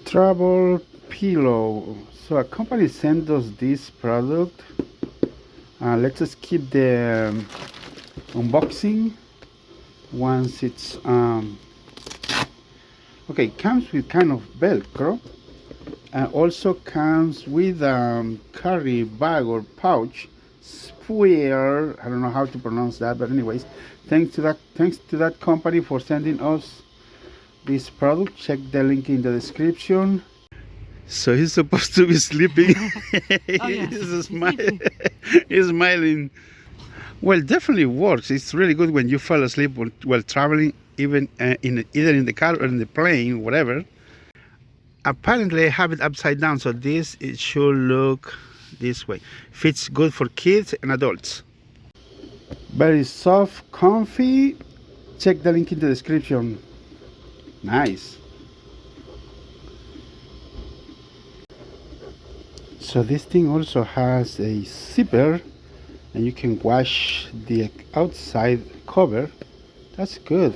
Travel pillow. So a company sent us this product. Let's just keep the unboxing once it's okay. Comes with kind of velcro. Also comes with carry bag or pouch. SPUER. I don't know how to pronounce that, but anyways, thanks to that company for sending us this product. Check the link in the description. So he's supposed to be sleeping. Oh, yeah. He's smiling. Well, definitely works. It's really good when you fall asleep while traveling, even either in the car or in the plane, whatever. Apparently, I have it upside down, so it should look this way. Fits good for kids and adults. Very soft, comfy. Check the link in the description. Nice. So this thing also has a zipper, and you can wash the outside cover. That's good.